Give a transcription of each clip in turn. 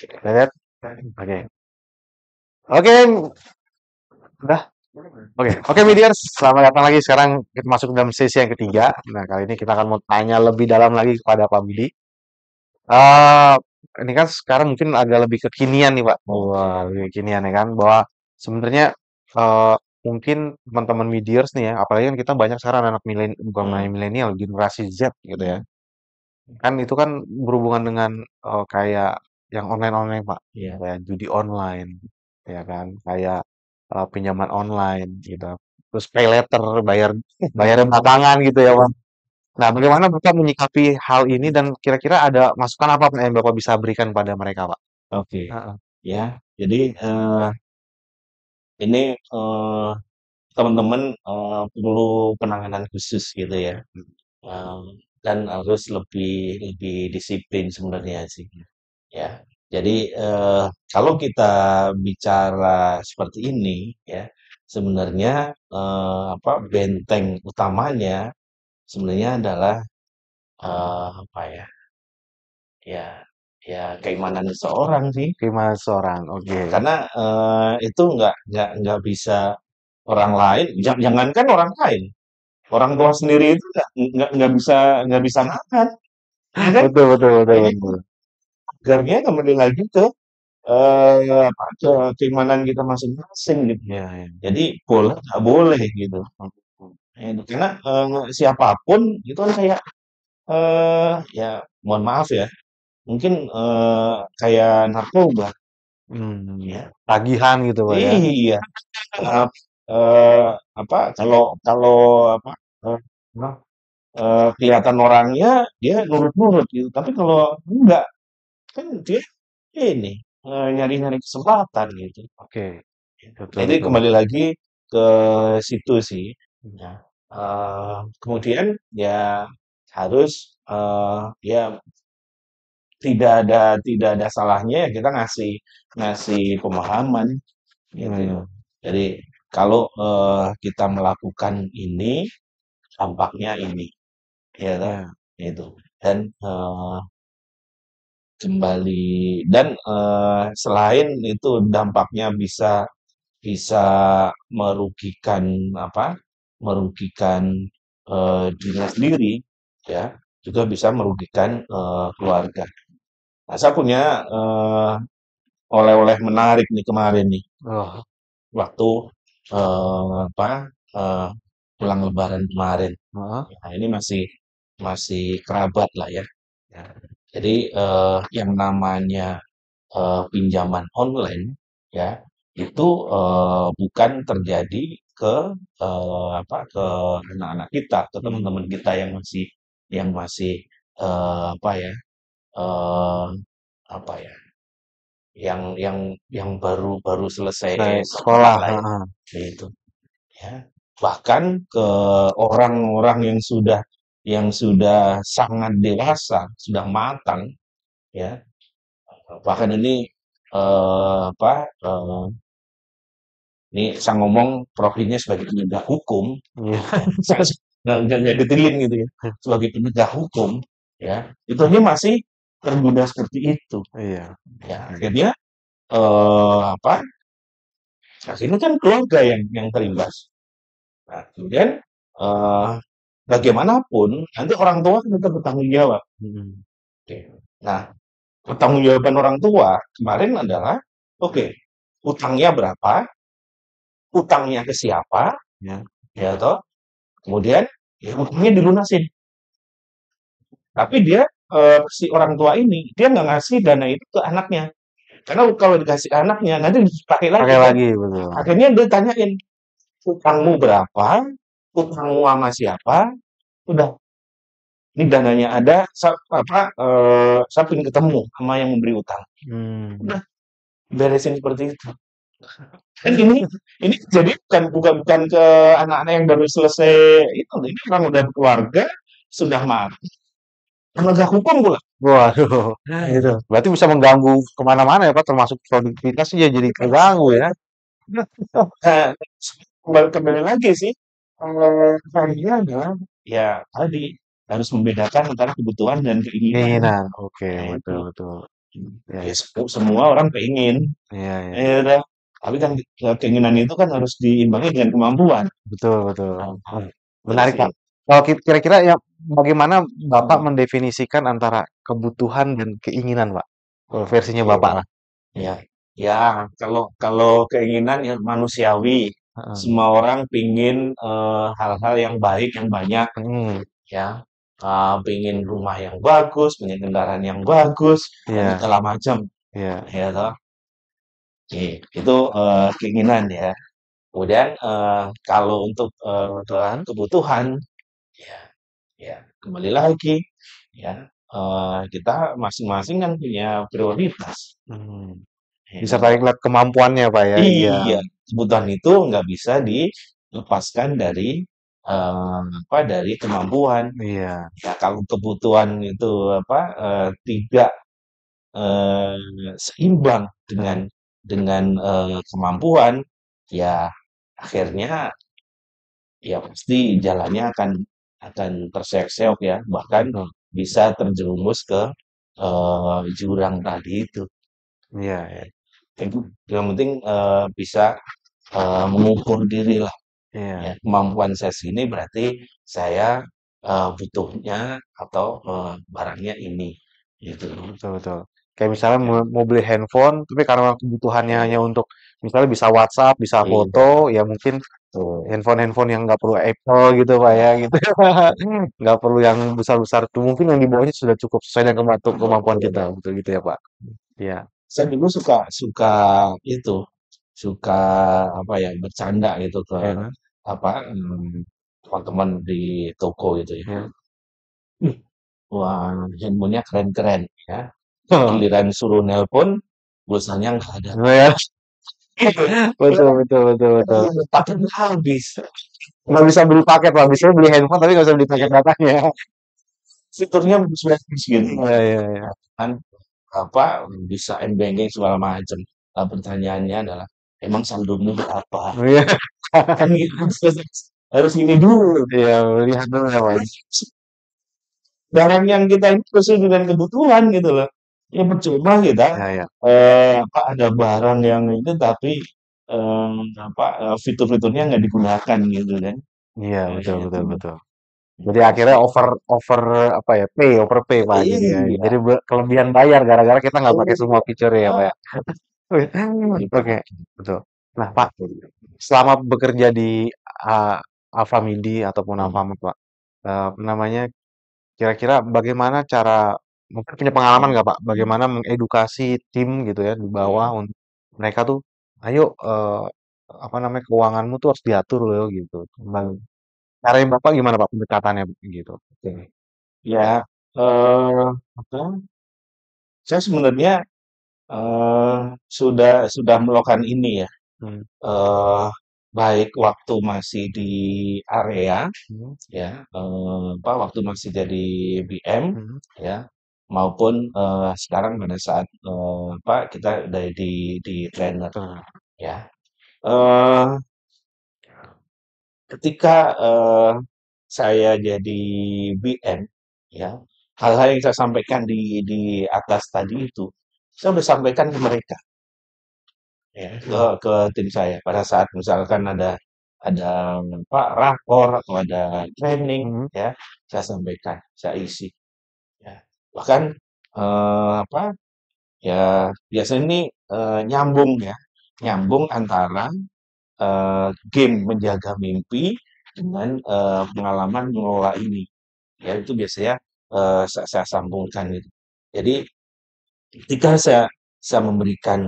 Lihat. Oke. Oke, udah. Oke, Midiers, selamat datang lagi. Sekarang kita masuk dalam sesi yang ketiga. Nah, kali ini kita akan mau tanya lebih dalam lagi kepada Pak Budi. Eh, ini kan sekarang mungkin agak lebih kekinian nih, Pak. Wah, lebih kekinian ya kan, bahwa sebenarnya eh, mungkin teman-teman Midiers nih ya, apalagi kan kita banyak sekarang anak milenial, bukan milenial, generasi Z gitu ya. Kan itu kan berhubungan dengan kayak yang online-online, Pak. Iya. Kayak judi online, ya kan? Kayak pinjaman online gitu. Terus pay later, bayar bayarnya belakangan gitu ya, Pak. Nah, bagaimana Bapak menyikapi hal ini dan kira-kira ada masukan apa Pak, yang Bapak bisa berikan pada mereka, Pak? Oke. Heeh. Ya, jadi ini teman-teman perlu penanganan khusus gitu ya. Eh, dan harus lebih lebih disiplin sebenarnya sih. Ya. Jadi kalau kita bicara seperti ini ya, sebenarnya apa benteng utamanya sebenarnya adalah apa ya? Ya, ya keimanan seseorang sih. Gimana seorang? Oke. Karena itu nggak bisa orang lain, jangankan orang lain, orang tua sendiri itu nggak bisa nahan, ya kan? Betul, betul, betul, Ini betul. agarnya kembali lagi ke apa, ke keimanan kita masing-masing gitu. Iya, iya. Jadi boleh nggak boleh gitu. Ya, itu. Karena siapapun itu kan kayak ya mohon maaf ya, mungkin kayak narkoba ya. Tagihan gitu, Pak ya. Iya. Eee apa, kalau kalau apa, eee, apa, kelihatan orangnya dia nurut-nurut gitu, tapi kalau enggak, kan dia ini, nyari-nyari kesempatan gitu. Oke. Betul, Jadi betul. kembali lagi ke situ sih. Ya, kemudian ya harus, ya tidak ada salahnya ya kita ngasih ngasih pemahaman gitu. Hmm. Jadi kalau kita melakukan ini dampaknya ini, ya toh? Ya. Itu. Dan kembali dan selain itu dampaknya bisa bisa merugikan apa? Merugikan dirinya sendiri, ya, juga bisa merugikan keluarga. Nah, saya punya oleh-oleh menarik nih kemarin nih. Oh, Waktu apa eh, pulang Lebaran kemarin. heeh. Nah, ini masih masih kerabat lah ya. Ya. Jadi yang namanya pinjaman online ya itu bukan terjadi ke apa ke anak-anak kita, ke teman-teman kita yang masih apa ya eh, apa ya yang baru baru selesai Saya sekolah sekolah, lah ya heeh. gitu ya bahkan ke orang-orang yang sudah sangat dewasa sudah matang ya bahkan ini apa ini saya ngomong profilnya sebagai penegak hukum Iya. ya saya nggak detailin gitu ya sebagai penegak hukum ya itu aja masih tergoda seperti itu Iya. ya akhirnya apa akhirnya kan keluarga yang terimbas. Nah, kemudian eh, bagaimanapun nanti orang tua kan tetap bertanggung jawab. Mhm. Oke. Nah, pertanggungjawaban orang tua kemarin adalah, oke, utangnya berapa, utangnya ke siapa, Ya. ya toh, kemudian ya utangnya dilunasin. Tapi dia si orang tua ini dia nggak ngasih dana itu ke anaknya. Karena kalau dikasih ke anaknya nanti dipakai lagi Pakai kan. lagi, betul. Akhirnya dia tanyain, utangmu berapa, utangmu sama siapa, udah ini dananya ada, saya pengen ketemu sama yang memberi utang. Hmm. Udah, beresin seperti itu. Kan ini jadi bukan ke anak-anak yang baru selesai itu, ini orang udah keluarga, sudah mati, penegak hukum pula. Waduh, itu. Berarti bisa mengganggu kemana-mana ya Pak, termasuk produktivitas ya jadi terganggu ya. Nah, kembali lagi sih, poinnya adalah ya tadi harus membedakan antara kebutuhan dan keinginan. Keinginan, oke, Nah, betul, itu. betul. Iya, Ya iya. semua orang pengen, Iya, iya. ya udah. Tapi kan keinginan itu kan harus diimbangi dengan kemampuan. Betul, betul. Nah, Hmm. itu Menarik, sih. Kak. Kalau kira-kira ya bagaimana Bapak Hmm. mendefinisikan antara kebutuhan dan keinginan, Pak? Kalau versinya Iya, Bapak lah. ya, ya. Kalau kalau keinginan yang manusiawi, Heeh. semua orang pingin hal-hal yang baik, yang banyak, Hmm. ya. Pingin rumah yang bagus, pingin kendaraan yang bagus, dan Iya, segala macam, iya. ya toh. Oke, itu keinginan ya. Kemudian kalau untuk Kebutuhan. kebutuhan, ya, ya kembali lagi, ya kita masing-masing kan punya prioritas. Hmm. Ya, Disertai lihat kemampuannya, Pak ya. Iya. iya, kebutuhan itu nggak bisa dilepaskan dari dari kemampuan. Iya. Ya, kalau kebutuhan itu tidak seimbang dengan kemampuan, ya akhirnya ya pasti jalannya akan terseok-seok ya, bahkan Betul. bisa terjerumus ke jurang tadi itu. Iya, Ya, iya. itu yang penting bisa mengukur diri lah. Iya. Ya, kemampuan saya segini berarti saya butuhnya atau barangnya ini, gitu. Betul, betul. Kayak misalnya Ya, mau beli handphone, tapi karena kebutuhannya hanya ya, untuk misalnya bisa WhatsApp, bisa iya, foto, ya mungkin tuh. handphone-handphone yang nggak perlu Apple gitu Pak ya, Ya, gitu. Nggak perlu yang besar-besar tuh, mungkin yang di bawahnya sudah cukup sesuai dengan kemampuan kita, betul. betul gitu ya Pak. Iya. Saya dulu suka suka itu, suka bercanda gitu ke Ya, teman-teman di toko gitu ya. ya. "Wih, wah, handphonenya keren-keren ya. Oh, Giliran suruh nelpon, pulsanya nggak ada. ya. Betul, betul, betul, betul. Paketnya habis. Nggak bisa beli paket Pak, bisa beli handphone tapi nggak bisa beli paket Ya, datanya. fiturnya bagus-bagus gitu. Iya, iya, iya. Kan bisa m-banking segala macam. Nah, pertanyaannya adalah emang saldonya berapa? Iya, Kan gitu. Harus ini dulu. iya, lihat dulu ya Pak. Barang yang kita ini sesuai dengan kebutuhan gitu loh. Ya percuma kita Ya, ya. ada barang yang itu tapi fitur-fiturnya nggak digunakan gitu kan. Iya, betul, Itu. betul, betul. Jadi akhirnya over over apa ya, overpay Pak jadi ya. Iya. Jadi kelebihan bayar gara-gara kita nggak pakai semua fitur ya Pak Ah, ya. gitu. Oke, betul. Nah Pak, selama bekerja di uh, Alfamidi ataupun Hmm. Alfamart Pak, namanya kira-kira bagaimana cara mungkin punya pengalaman Hmm. nggak Pak? Bagaimana mengedukasi tim gitu ya di bawah Hmm. untuk mereka tuh, ayo apa namanya keuanganmu tuh harus diatur loh gitu. Caranya Bapak gimana Pak pendekatannya gitu? Oke. Ya, eh apa? Saya sebenarnya eh sudah melakukan ini ya. Hmm. eh Baik waktu masih di area Hmm. ya, waktu masih jadi BM Hmm. ya, maupun sekarang pada saat kita udah di trainer Betul. ya. eh Ketika saya jadi BM ya, hal-hal yang saya sampaikan di atas tadi itu saya udah sampaikan ke mereka ya, Hmm. ke tim saya pada saat misalkan ada rakor atau ada training Hmm. ya, saya sampaikan, saya isi ya. Bahkan ya biasanya ini nyambung ya, nyambung antara game menjaga mimpi dengan pengalaman mengelola ini. Ya itu biasanya saya sambungkan gitu. Jadi ketika saya memberikan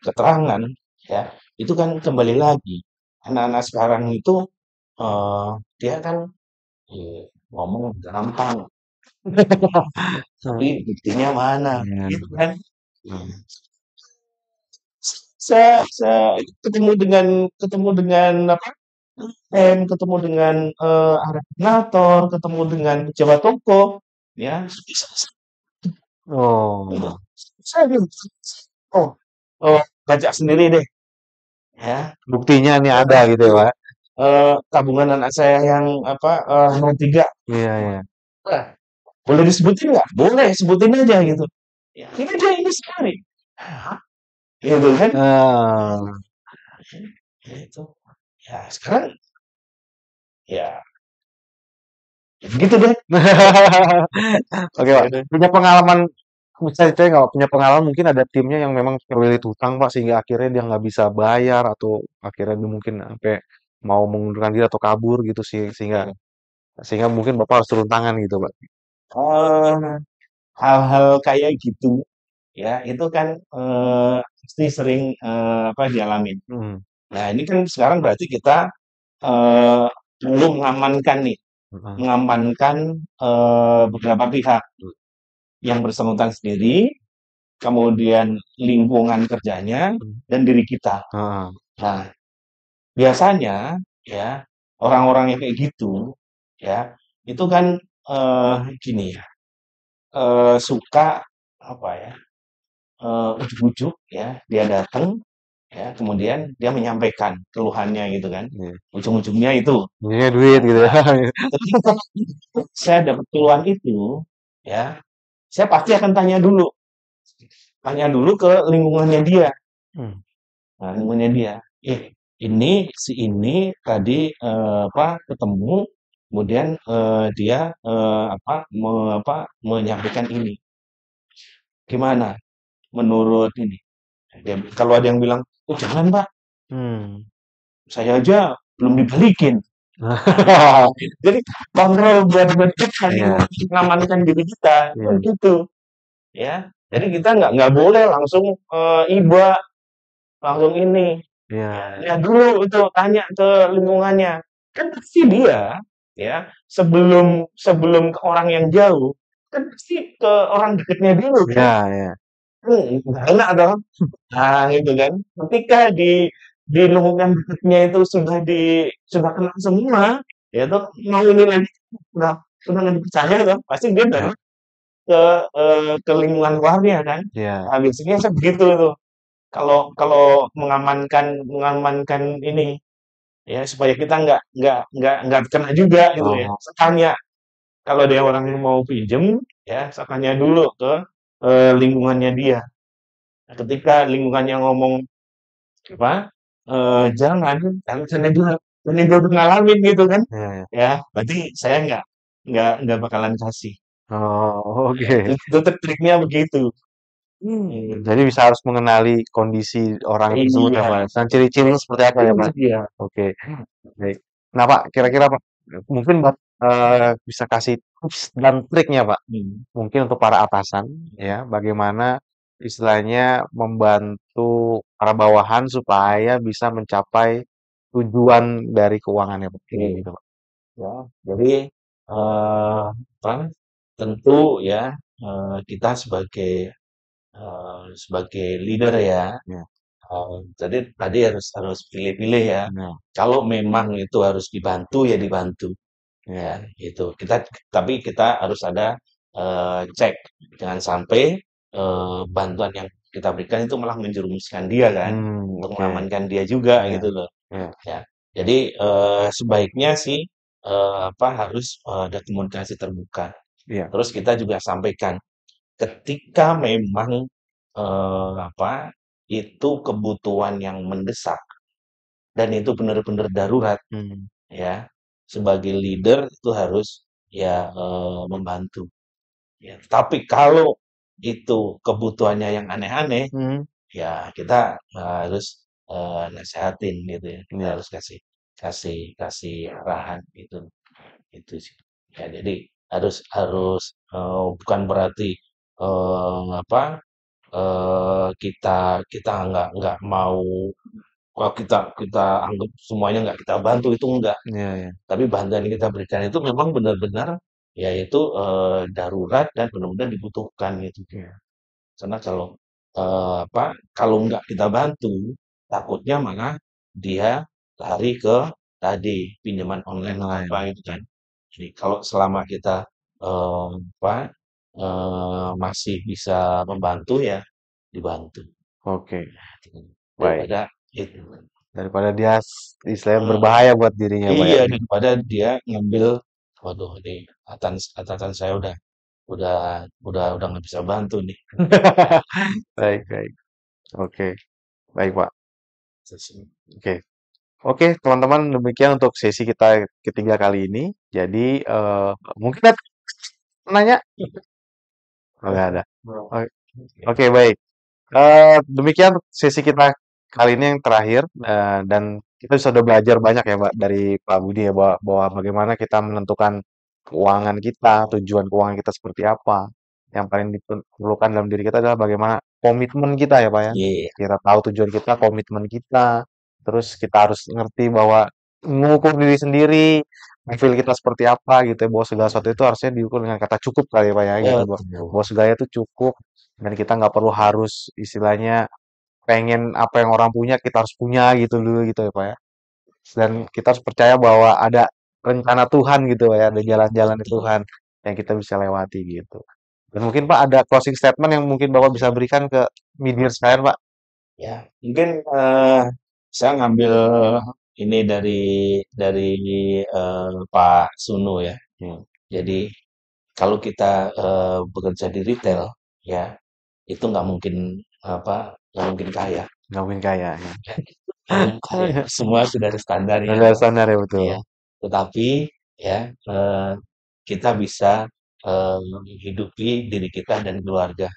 keterangan ya, itu kan kembali lagi anak-anak sekarang itu dia kan ngomong gampang, tapi buktinya mana, Iya. gitu kan? Hmm. Saya ketemu dengan apa? Ketemu dengan koordinator, ketemu dengan pejabat toko, ya, gitu. Oh, Saya bilang, oh, baca sendiri deh, ya. buktinya nih ada gitu ya Itu Pak? tabungan anak saya yang 03. Iya, iya. Boleh disebutin nggak? Boleh, sebutin aja gitu. Ya, ini sekali. Hah? Gitu kan? Ah. Itu. Ya, sekarang ya gitu deh. Oke, Pak. Gitu. Punya pengalaman, bisa diceritain nggak, Pak? Punya pengalaman mungkin ada timnya yang memang terlilit hutang, Pak, sehingga akhirnya dia nggak bisa bayar atau akhirnya dia mungkin sampai mau mengundurkan diri atau kabur gitu sih, sehingga Ya. sehingga mungkin Bapak harus turun tangan gitu, Pak. Oh, hal-hal kayak gitu ya itu kan pasti sering apa dialamin. Mhm, Nah, ini kan sekarang berarti kita eh, perlu mengamankan nih, heeh, mengamankan beberapa pihak yang bersangkutan sendiri, kemudian lingkungan kerjanya mhm, dan diri kita. heeh, Nah, biasanya ya orang-orang yang kayak gitu ya itu kan gini ya suka apa ya ujuk-ujuk ya dia datang ya kemudian dia menyampaikan keluhannya gitu kan iya. ujung-ujungnya itu Ujungnya duit gitu ya. nah, ketika saya dapat keluhan itu ya saya pasti akan tanya dulu ke lingkungannya dia. Mmm, Nah, lingkungannya dia ini si ini tadi apa ketemu kemudian dia menyampaikan ini gimana menurut ini. Kalau ada yang bilang, oh jangan Pak, mmm. saya aja belum dibalikin. Nah, jadi kontrol buat kita nih, Iya, mengamankan diri kita, itu iya, gitu, ya. Jadi kita nggak boleh langsung iba, langsung ini. Ya, iya, lihat dulu itu, tanya ke lingkungannya. Kan pasti dia, ya, sebelum sebelum ke orang yang jauh, kan pasti ke orang dekatnya dulu iya, kan. iya, Nggak enak dong. Nah, gitu kan. Ketika di lingkungan dekatnya itu sudah kena semua, ya itu mau ini lagi udah sudah nggak dipercaya kan, pasti dia iya, baru ke ke lingkungan luarnya kan. iya, Nah, biasanya saya begitu tuh. Kalau kalau mengamankan mengamankan ini ya supaya kita nggak kena juga gitu ya. oh, Saya tanya kalau ada orang yang mau pinjem ya, saya tanya dulu ke lingkungannya dia. Nah, ketika lingkungannya ngomong apa, jangan, karena dia udah ngalamin gitu kan, iya, iya. ya berarti saya nggak bakalan kasih. Oh, Ya, oke. itu triknya begitu. Jadi Gitu. bisa harus mengenali kondisi orang tersebut ya, Iya, Pak, dan ciri-cirinya seperti apa ya, Pak? iya. Oke, baik. Nah, Pak, kira-kira, Pak, mungkin bisa kasih tips dan triknya, Pak, Hmm. mungkin untuk para atasan, ya, bagaimana istilahnya membantu para bawahan supaya bisa mencapai tujuan dari keuangannya, Pak, kayak Oke, gitu, Pak. ya. Jadi apa? Tentu ya kita sebagai leader ya. Ya, Jadi tadi harus harus pilih-pilih ya. nah, Kalau memang itu harus dibantu ya dibantu. ya, Ya, itu. Tapi kita harus ada cek jangan sampai bantuan yang kita berikan itu malah menjerumuskan dia kan untuk oke, mengamankan dia juga ya, gitu loh. ya, Ya. Jadi sebaiknya sih apa harus ada komunikasi terbuka. iya, Terus kita juga sampaikan ketika memang apa itu kebutuhan yang mendesak dan itu benar-benar darurat mmm, ya sebagai leader itu harus ya membantu ya tapi kalau itu kebutuhannya yang aneh-aneh mhm, ya kita harus nasehatin gitu ya kita iya, harus kasih kasih kasih arahan itu sih ya jadi harus harus bukan berarti apa kita kita nggak mau kalau kita kita anggap semuanya nggak kita bantu itu enggak. iya, iya, Tapi bantuan yang kita berikan itu memang benar-benar yaitu darurat dan benar-benar dibutuhkan gitu. iya, Karena kalau apa kalau nggak kita bantu takutnya malah dia lari ke tadi pinjaman online atau apa online, gitu kan. Jadi kalau selama kita apa masih bisa membantu ya dibantu. oke, baik. Daripada itu. Daripada dia istilahnya Heeh. berbahaya buat dirinya, Pak, ya? Iya, daripada dia ngambil, waduh ini atasan saya udah udah nggak bisa bantu nih. Baik, baik. Oke, baik, Pak. Ya. Oke. Oke, teman-teman, demikian untuk sesi kita ketiga kali ini. Jadi, mungkin ada nanya? Oh, nggak ada. Oke, baik. Demikian sesi kita kali ini yang terakhir, dan kita sudah belajar banyak ya, Mbak, dari Pak Budi ya, bahwa bagaimana kita menentukan keuangan kita, tujuan keuangan kita seperti apa. Yang paling diperlukan dalam diri kita adalah bagaimana komitmen kita ya, Pak ya. Iya, Kita tahu tujuan kita, komitmen kita, terus kita harus ngerti bahwa mengukur diri sendiri, profil kita seperti apa gitu ya, bahwa segala sesuatu itu harusnya diukur dengan kata cukup kali ya, Pak ya, gitu. betul. Bahwa segalanya itu cukup dan kita nggak perlu harus istilahnya pengen apa yang orang punya kita harus punya gitu dulu gitu ya Pak ya. Dan kita harus percaya bahwa ada rencana Tuhan gitu Pak ya, ada jalan-jalan Betul. Tuhan yang kita bisa lewati gitu. Dan mungkin Pak ada closing statement yang mungkin Bapak bisa berikan ke media sekalian Pak. Ya, mungkin saya ngambil ini dari Pak Sunu ya. Hmm. Jadi kalau kita bekerja di retail, ya itu nggak mungkin kaya. Nggak mungkin kaya ya. Nggak mungkin kaya. Semua sudah ada standarnya, Ada standar ya betul. ya. Tetapi ya kita bisa menghidupi diri kita dan keluarga.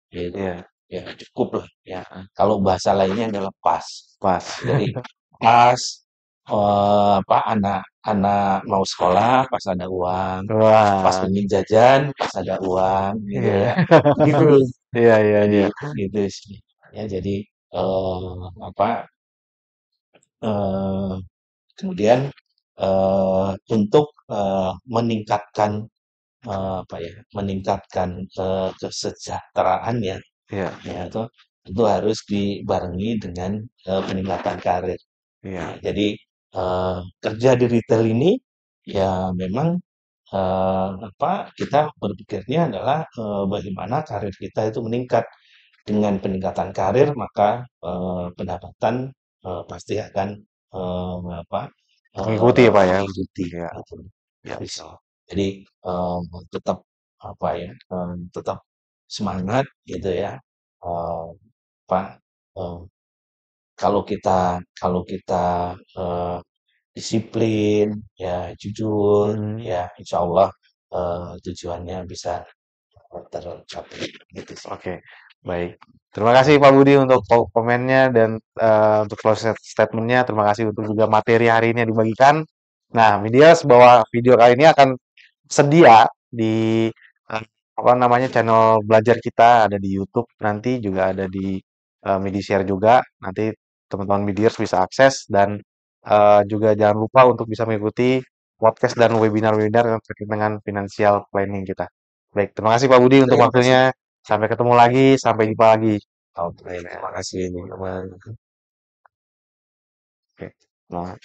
Gitu. Iya, Ya cukup lah. Ya. Kalau bahasa lainnya adalah pas. pas. Jadi pas apa anak-anak mau sekolah pas ada uang, pas Wah, pengen jajan pas ada uang gitu iya. ya. Gitu. Iya, iya, Jadi iya. gitu sih. Ya jadi apa eh, kemudian untuk meningkatkan meningkatkan kesejahteraan ya, Iya, ya itu harus dibarengi dengan peningkatan karir. iya. Nah, jadi kerja di retail ini ya memang kita berpikirnya adalah bagaimana karir kita itu meningkat. Dengan peningkatan karir maka pendapatan pasti akan apa Mengikuti ya Pak ya. mengikuti Iya, gitu. iya Jadi, betul. jadi tetap tetap semangat gitu ya. Eh, apa eh, kalau kita disiplin, ya jujur, Mhm. ya insya Allah tujuannya bisa tercapai gitu sih. Oke, baik. Terima kasih Pak Budi untuk komennya dan untuk closing statementnya. Terima kasih untuk juga materi hari ini yang dibagikan. Nah, media bahwa video kali ini akan sedia di apa namanya channel belajar kita ada di YouTube nanti juga ada di Medishare juga. Nanti teman-teman Mediers bisa akses dan juga jangan lupa untuk bisa mengikuti podcast dan webinar-webinar yang terkait dengan financial planning kita. Baik, terima kasih Pak Budi untuk Terima kasih. waktunya. Sampai ketemu lagi, sampai jumpa lagi. Oke, terima kasih teman-teman. Oke, nah.